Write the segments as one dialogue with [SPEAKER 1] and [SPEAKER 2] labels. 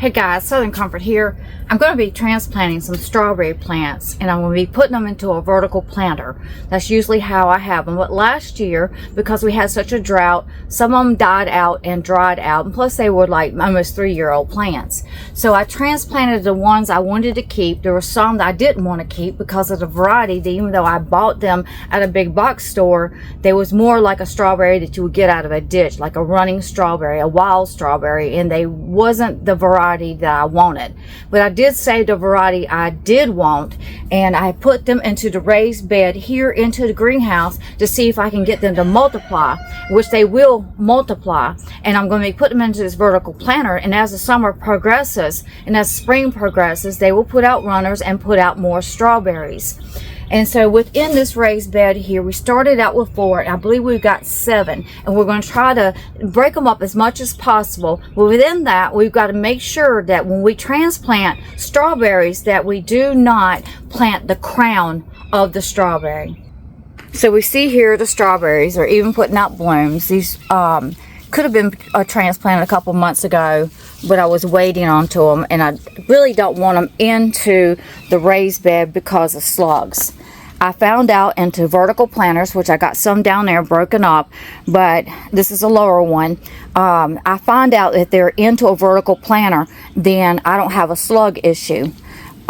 [SPEAKER 1] Hey guys, Southern Comfort here. I'm going to be transplanting some strawberry plants and I'm going to be putting them into a vertical planter. That's usually how I have them. But last year, because we had such a drought, some of them died out and dried out. And plus they were like almost 3-year-old plants. So I transplanted the ones I wanted to keep. There were some that I didn't want to keep because of the variety. That even though I bought them at a big box store, they was more like a strawberry that you would get out of a ditch, like a running strawberry, a wild strawberry, and they wasn't the variety that I wanted. But I did save the variety I did want, and I put them into the raised bed here into the greenhouse to see if I can get them to multiply, which they will multiply. And I'm going to be putting them into this vertical planter, and as the summer progresses and as spring progresses, they will put out runners and put out more strawberries. And so within this raised bed here, we started out with 4, and I believe we've got 7, and we're going to try to break them up as much as possible. But within that, we've got to make sure that when we transplant strawberries, that we do not plant the crown of the strawberry. So we see here the strawberries are even putting out blooms. These could have been transplanted a couple months ago, but I was waiting onto them, and I really don't want them into the raised bed because of slugs. I found out into vertical planters, which I got some down there broken up, but this is a lower one. I find out that they're into a vertical planter, then I don't have a slug issue.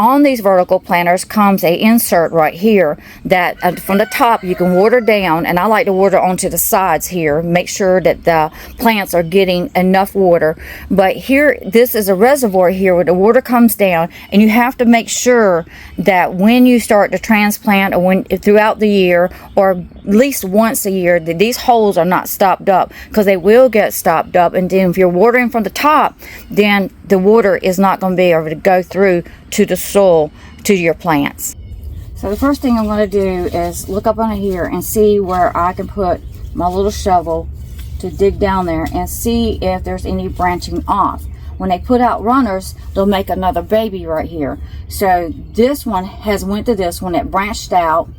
[SPEAKER 1] On these vertical planters comes a insert right here that from the top you can water down, and I like to water onto the sides here, make sure that the plants are getting enough water. But here, this is a reservoir here where the water comes down, and you have to make sure that when you start to transplant, or when throughout the year, or at least once a year, that these holes are not stopped up, because they will get stopped up. And then if you're watering from the top, then the water is not going to be able to go through to the soil to your plants. So the first thing I'm going to do is look up on here and see where I can put my little shovel to dig down there and see if there's any branching off. When they put out runners, they'll make another baby right here. So this one has went to this one, it branched out,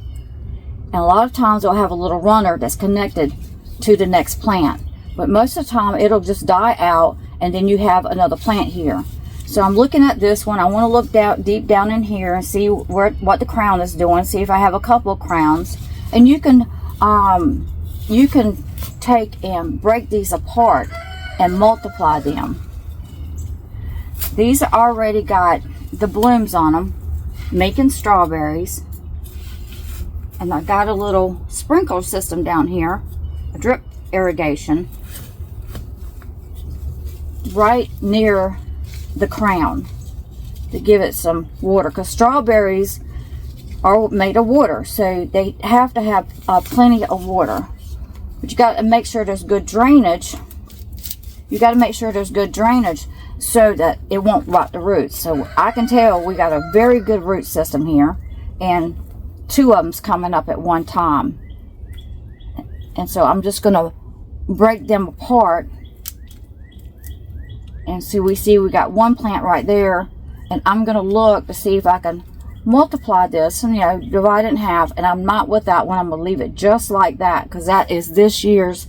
[SPEAKER 1] and a lot of times they'll have a little runner that's connected to the next plant. But most of the time it'll just die out, and then you have another plant here. So I'm looking at this one. I want to look down deep down in here and see what the crown is doing. See if I have a couple of crowns. And you can take and break these apart and multiply them. These already got the blooms on them, making strawberries. And I got a little sprinkler system down here, a drip irrigation, right near the crown to give it some water, because strawberries are made of water, so they have to have plenty of water. But you got to make sure there's good drainage. You got to make sure there's good drainage so that it won't rot the roots. So I can tell we got a very good root system here, and 2 of them's coming up at one time. And so I'm just going to break them apart. And so we got one plant right there, and I'm going to look to see if I can multiply this and, divide it in half. And I'm not with that one. I'm going to leave it just like that, because that is this year's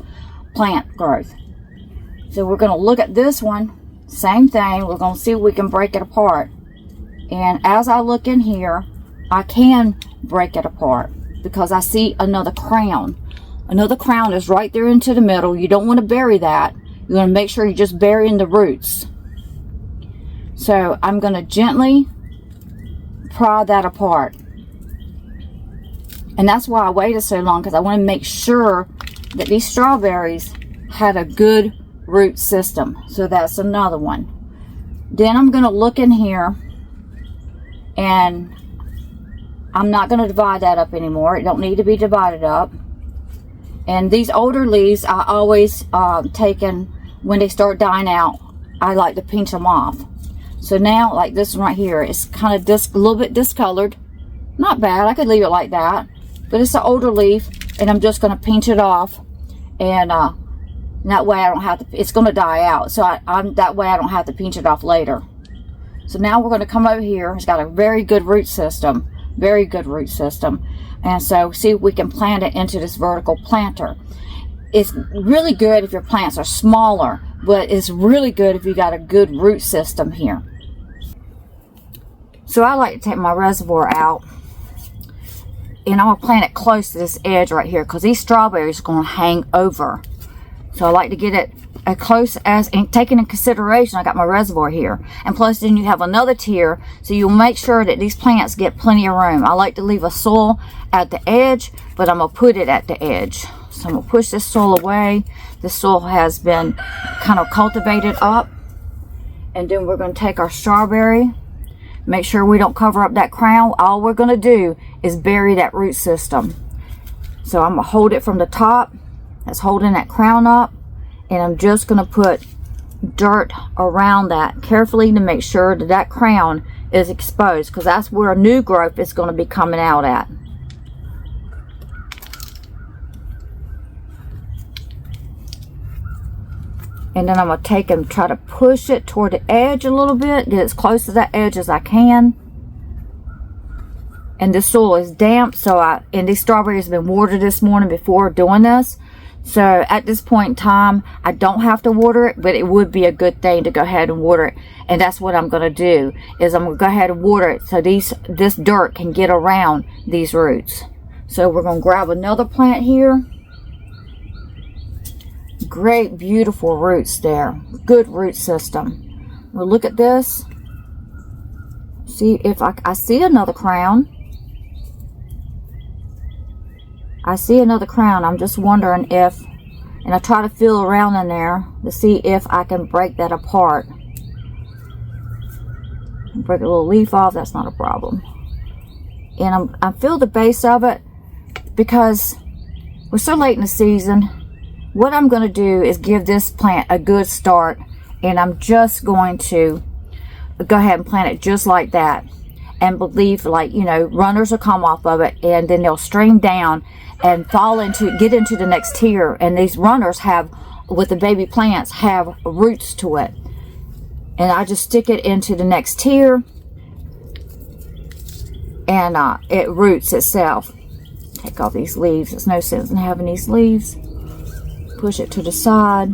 [SPEAKER 1] plant growth. So we're going to look at this one, same thing. We're going to see if we can break it apart. And as I look in here, I can break it apart because I see another crown. Another crown is right there into the middle. You don't want to bury that. You're going to make sure you're just burying the roots. So I'm going to gently pry that apart. And that's why I waited so long, because I want to make sure that these strawberries had a good root system. So that's another one. Then I'm going to look in here, and I'm not going to divide that up anymore. It don't need to be divided up. And these older leaves, I always when they start dying out, I like to pinch them off. So now, like this one right here, it's kind of a little bit discolored. Not bad, I could leave it like that. But it's an older leaf, and I'm just going to pinch it off. And that way I don't have to, it's going to die out. So that way I don't have to pinch it off later. So now we're going to come over here. It's got a very good root system. Very good root system. And so see if we can plant it into this vertical planter. it's really good if your plants are smaller, but it's really good if you got a good root system here. So I like to take my reservoir out, and I'm going to plant it close to this edge right here because these strawberries are going to hang over. So I like to get it as close as, and taking in consideration, I got my reservoir here. And plus then you have another tier, so you'll make sure that these plants get plenty of room. I like to leave a soil at the edge, but I'm going to put it at the edge. So I'm going to push this soil away. This soil has been kind of cultivated up. And then we're going to take our strawberry. Make sure we don't cover up that crown. All we're going to do is bury that root system. So I'm going to hold it from the top. That's holding that crown up. And I'm just going to put dirt around that carefully to make sure that that crown is exposed, because that's where a new growth is going to be coming out at. And then I'm going to take and try to push it toward the edge a little bit. Get as close to that edge as I can. And the soil is damp. And these strawberries have been watered this morning before doing this. So at this point in time, I don't have to water it. But it would be a good thing to go ahead and water it. And that's what I'm going to do. Is I'm going to go ahead and water it so this dirt can get around these roots. So we're going to grab another plant here. Great, beautiful roots there. Good root system. We'll look at this. See if I see another crown. I see another crown. I'm just wondering if, and I try to feel around in there to see if I can break that apart. Break a little leaf off, that's not a problem. And I feel the base of it because we're so late in the season. What I'm going to do is give this plant a good start, and I'm just going to go ahead and plant it just like that, and believe, like, you know, runners will come off of it, and then they'll stream down and get into the next tier. And these runners have, with the baby plants, have roots to it, and I just stick it into the next tier, and it roots itself. Take all these leaves. There's no sense in having these leaves. Push it to the side,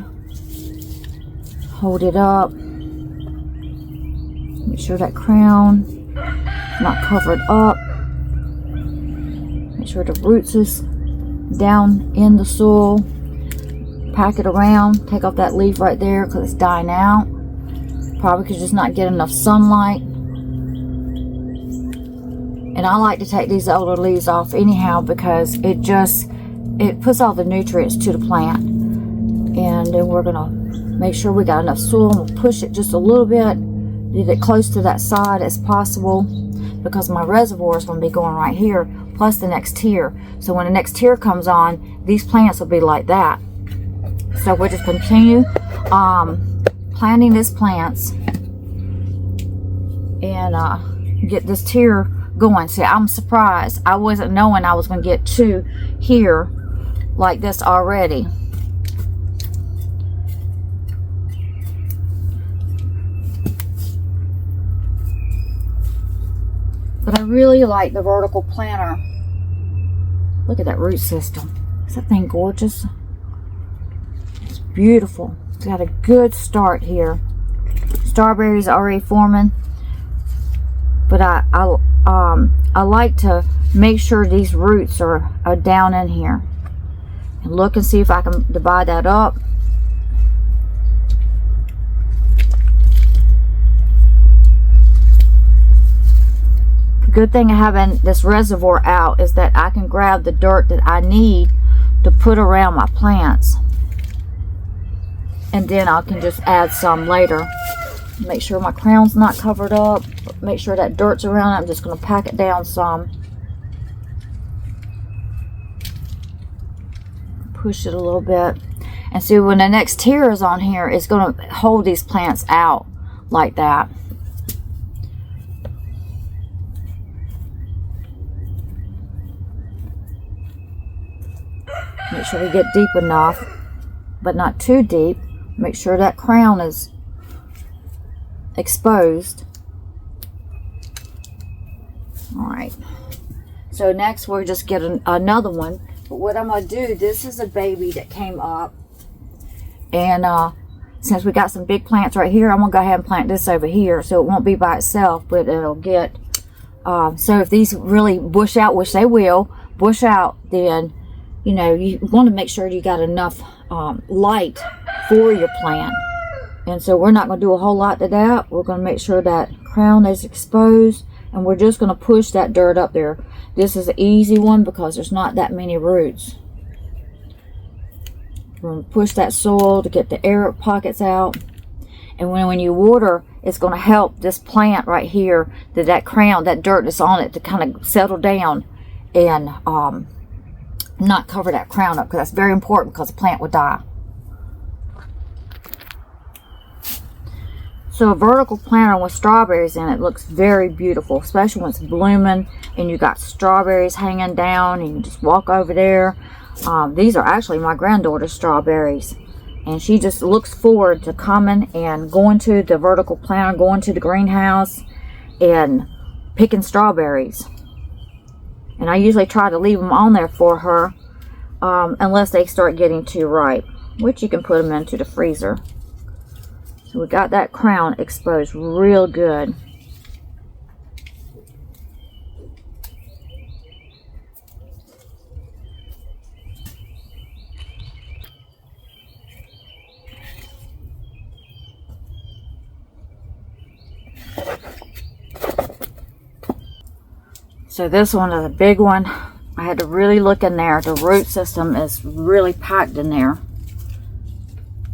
[SPEAKER 1] hold it up, make sure that crown is not covered up, make sure the roots is down in the soil, pack it around, take off that leaf right there because it's dying out, probably because just not get enough sunlight. And I like to take these older leaves off anyhow because it puts all the nutrients to the plant. And then we're going to make sure we got enough soil, and we'll push it just a little bit, get it close to that side as possible, because my reservoir is going to be going right here, plus the next tier. So when the next tier comes on, these plants will be like that. So we'll just continue planting these plants and get this tier going. See, I'm surprised. I wasn't knowing I was going to get 2 here like this already. But I really like the vertical planter. Look at that root system. Is that thing gorgeous? It's beautiful. It's got a good start here. Strawberries already forming. But I like to make sure these roots are down in here. And look and see if I can divide that up. Good thing of having this reservoir out is that I can grab the dirt that I need to put around my plants, and then I can just add some later. Make sure my crown's not covered up, make sure that dirt's around it. I'm just going to pack it down some, push it a little bit, and see when the next tier is on here, it's going to hold these plants out like that. Make sure we get deep enough, but not too deep. Make sure that crown is exposed. Alright, so next we'll just get another one But what I'm going to do, this is a baby that came up. And since we got some big plants right here, I'm going to go ahead and plant this over here. So it won't be by itself, but it'll get... so if these really bush out, which they will, bush out, then, you know, you want to make sure you got enough light for your plant. And so we're not going to do a whole lot to that. We're going to make sure that crown is exposed. And we're just going to push that dirt up there. This is an easy one because there's not that many roots. We're going to push that soil to get the air pockets out. And when you water, it's going to help this plant right here, that crown, that dirt that's on it, to kind of settle down and not cover that crown up, because that's very important, because the plant would die. So a vertical planter with strawberries in it looks very beautiful, especially when it's blooming and you got strawberries hanging down and you can just walk over there. These are actually my granddaughter's strawberries, and she just looks forward to coming and going to the vertical planter, going to the greenhouse and picking strawberries. And I usually try to leave them on there for her unless they start getting too ripe, which you can put them into the freezer. So we got that crown exposed real good. So this one is a big one. I had to really look in there. The root system is really packed in there.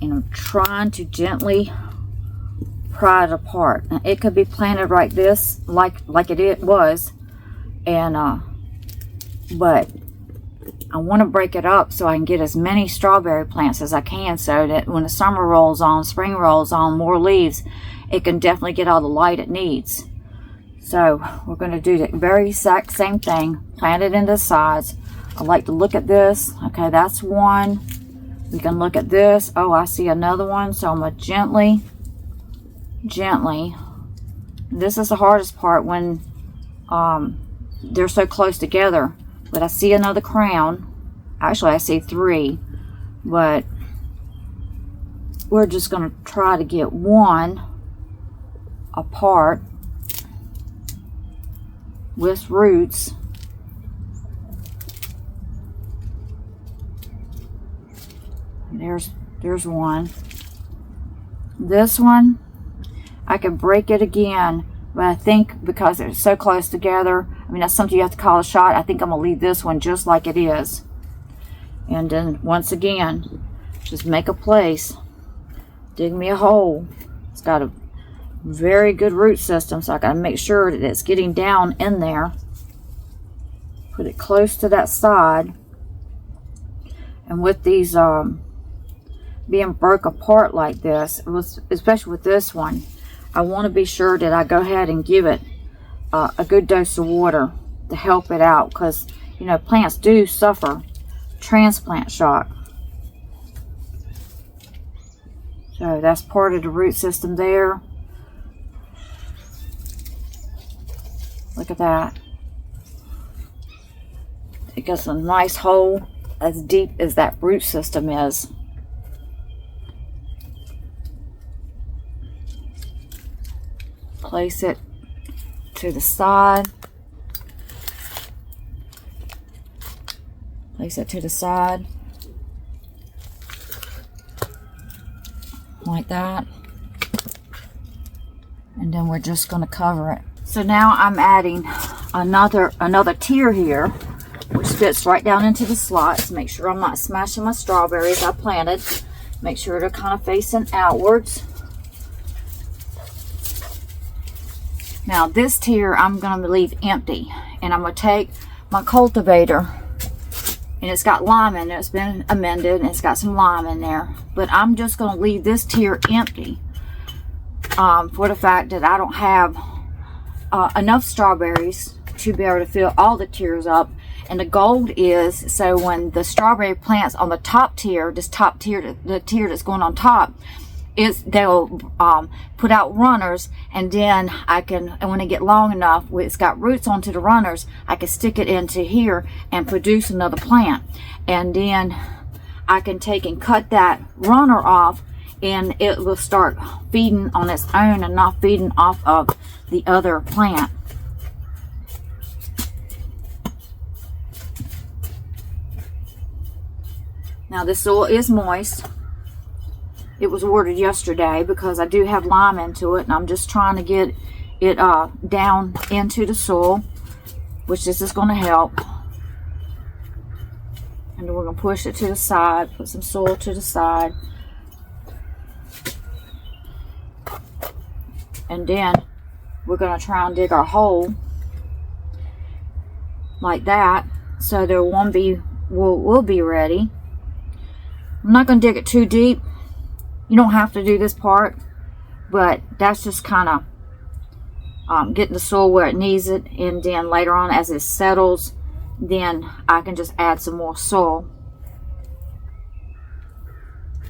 [SPEAKER 1] And I'm trying to gently pry it apart. Now, it could be planted like this, like it was, and but I want to break it up so I can get as many strawberry plants as I can, so that when the summer rolls on, spring rolls on, more leaves, it can definitely get all the light it needs. So we're going to do the very exact same thing, plant it in the sides. I like to look at this. Okay, that's one. We can look at this. Oh, I see another one. So I'm going to gently. This is the hardest part when they're so close together. But I see another crown. Actually, I see three. But we're just going to try to get one apart with roots. There's one. This one, I could break it again, but I think because they're so close together, I mean, that's something you have to call a shot. I think I'm gonna leave this one just like it is. And then once again, just make a place, dig me a hole. It's got a very good root system, so I gotta make sure that it's getting down in there. Put it close to that side. And with these being broke apart like this, especially with this one, I want to be sure that I go ahead and give it a good dose of water to help it out, because you know, plants do suffer transplant shock. So that's part of the root system there. Look at that. It gets a nice hole as deep as that root system is. Place it to the side. Place it to the side. Like that. And then we're just going to cover it. So now I'm adding another tier here, which fits right down into the slots. Make sure I'm not smashing my strawberries I planted. Make sure they're kind of facing outwards. Now this tier I'm going to leave empty, and I'm going to take my cultivator, and it's got lime in it. It's been amended and it's got some lime in there, but I'm just going to leave this tier empty for the fact that I don't have enough strawberries to be able to fill all the tiers up. And the goal is, so when the strawberry plants on the top tier, this top tier, the tier that's going on top, they'll put out runners, and then and when they get long enough, it's got roots onto the runners, I can stick it into here and produce another plant. And then I can take and cut that runner off, and it will start feeding on its own and not feeding off of the other plant. Now this soil is moist. It was watered yesterday because I do have lime into it, and I'm just trying to get it down into the soil, which this is going to help. And then we're going to push it to the side, put some soil to the side. And then we're going to try and dig our hole like that, so there won't be, we'll be ready. I'm not going to dig it too deep. You don't have to do this part, but that's just kind of getting the soil where it needs it, and then later on as it settles, then I can just add some more soil.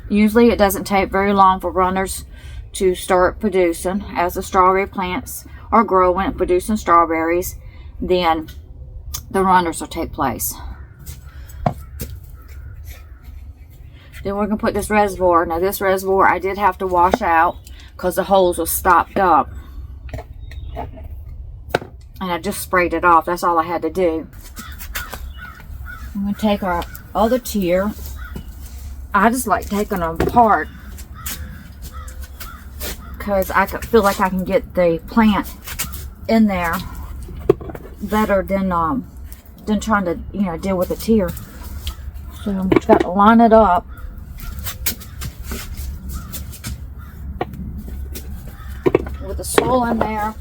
[SPEAKER 1] Usually it doesn't take very long for runners to start producing. As the strawberry plants are growing and producing strawberries, then the runners will take place. Then we're going to put this reservoir. Now this reservoir I did have to wash out because the holes were stopped up. And I just sprayed it off. That's all I had to do. I'm going to take our other tier. I just like taking them apart because I could feel like I can get the plant in there better than trying to, you know, deal with the tier. So I'm just got to line it up. With the soil in there,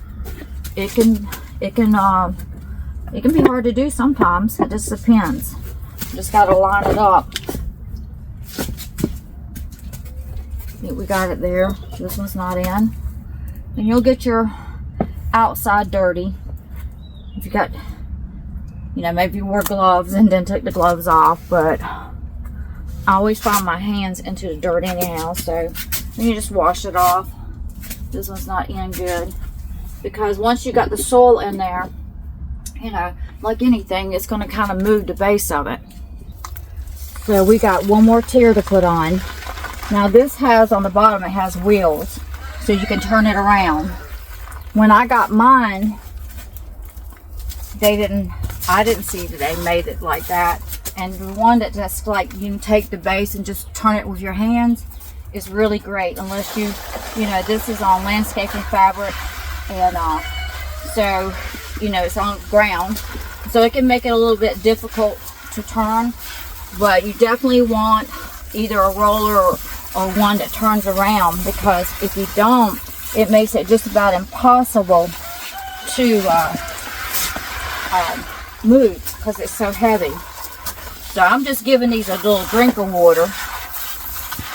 [SPEAKER 1] it can be hard to do sometimes. It just depends. Just got to line it up. We got it there. This one's not in. And you'll get your outside dirty. If you got, you know, maybe you wore gloves and then took the gloves off, but I always find my hands into the dirt anyhow, so then you just wash it off. This one's not in good, because once you got the soil in there, you know, like anything, it's going to kind of move the base of it. So we got one more tier to put on. Now this has, on the bottom, it has wheels, so you can turn it around. When I got mine, I didn't see that they made it like that. And the one that just like, you can take the base and just turn it with your hands is really great, unless you know, this is on landscaping fabric, and so, you know, it's on ground, so it can make it a little bit difficult to turn. But you definitely want either a roller or one that turns around, because if you don't, it makes it just about impossible to move because it's so heavy. So I'm just giving these a little drink of water,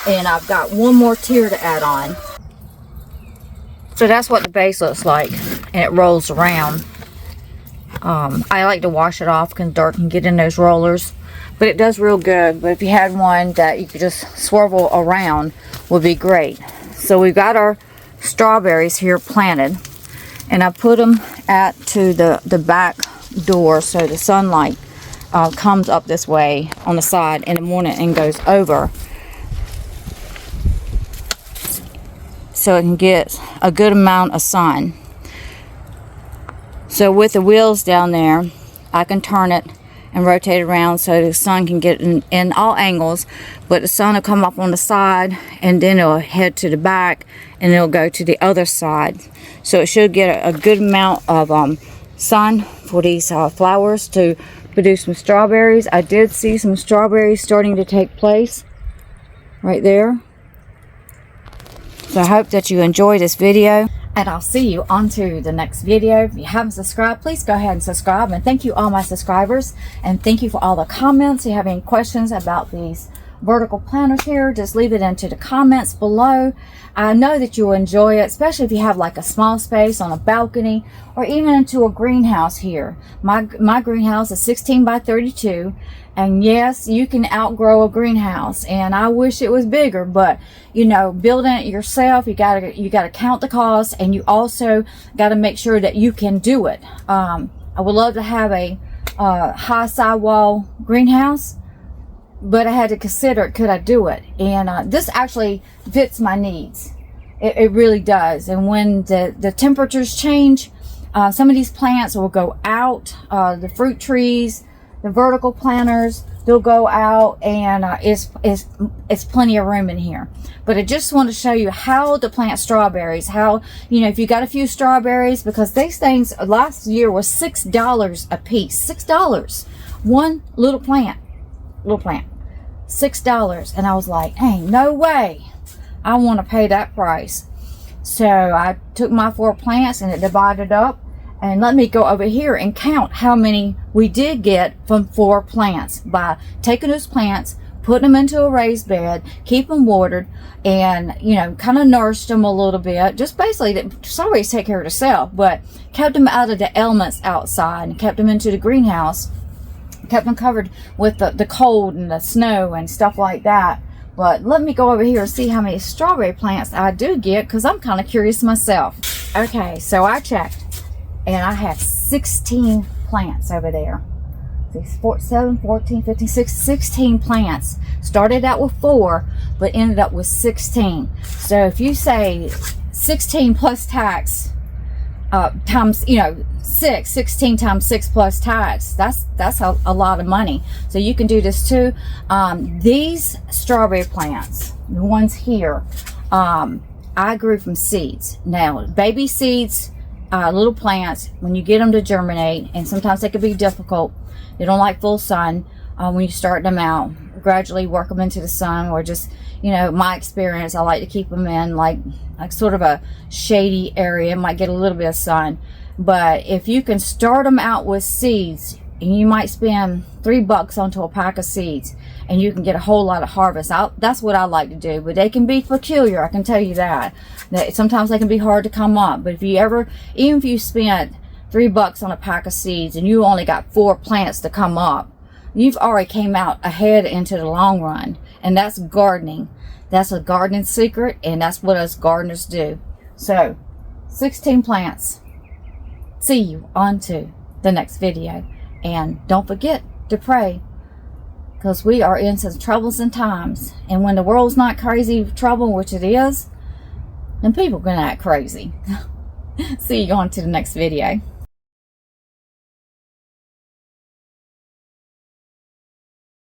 [SPEAKER 1] and I've got one more tier to add on. So that's what the base looks like, and it rolls around. I like to wash it off because dirt can get in those rollers, but it does real good. But if you had one that you could just swivel around, would be great. So we've got our strawberries here planted, and I put them to the back door, so the sunlight comes up this way on the side in the morning and goes over, so it can get a good amount of sun. So with the wheels down there, I can turn it and rotate it around so the sun can get in all angles, but the sun will come up on the side, and then it'll head to the back, and it'll go to the other side. So it should get a good amount of sun for these flowers to produce some strawberries. I did see some strawberries starting to take place right there. So I hope that you enjoy this video, and I'll see you on to the next video. If you haven't subscribed, please go ahead and subscribe. And thank you all my subscribers, and thank you for all the comments. If you have any questions about these vertical planters here, just leave it into the comments below. I know that you'll enjoy it, especially if you have like a small space on a balcony or even into a greenhouse here. My greenhouse is 16 by 32, and yes, you can outgrow a greenhouse, and I wish it was bigger, but you know, building it yourself, you gotta count the cost, and you also gotta make sure that you can do it. I would love to have a high sidewall greenhouse, but I had to consider, could I do it? And this actually fits my needs. It really does. And when the temperatures change, some of these plants will go out. The fruit trees, the vertical planters, they'll go out, and it's plenty of room in here. But I just want to show you how to plant strawberries. How, you know, if you got a few strawberries, because these things last year was $6 a piece. $6. One little plant. $6. And I was like, ain't no way I want to pay that price. So I took my 4 plants and it divided up. And let me go over here and count how many we did get from 4 plants by taking those plants, putting them into a raised bed, keep them watered, and, you know, kind of nourished them a little bit. Just basically, strawberries take care of themselves, but kept them out of the elements outside and kept them into the greenhouse, kept them covered with the cold and the snow and stuff like that. But let me go over here and see how many strawberry plants I do get, because I'm kind of curious myself. Okay, so I checked, and I have 16 plants over there. 7, 14, 15, 16 plants. Started out with 4, but ended up with 16. So if you say 16 plus tax times, you know, 16 times 6 plus tax, that's a lot of money. So you can do this too. These strawberry plants, the ones here, I grew from seeds. Now, baby seeds, little plants, when you get them to germinate, and sometimes they can be difficult, they don't like full sun. When you start them out, gradually work them into the sun, or just, you know, my experience, I like to keep them in like sort of a shady area. Might get a little bit of sun, but if you can start them out with seeds, and you might spend $3 onto a pack of seeds, and you can get a whole lot of harvest. That's what I like to do, but they can be peculiar, I can tell you that sometimes they can be hard to come up. But if you ever, even if you spent $3 on a pack of seeds and you only got 4 plants to come up, you've already came out ahead into the long run. And that's gardening. That's a gardening secret, and that's what us gardeners do. So 16 plants. See you on to the next video, and don't forget to pray, because we are in some troublesome times, and when the world's not crazy trouble, which it is, then people are gonna act crazy. See you on to the next video.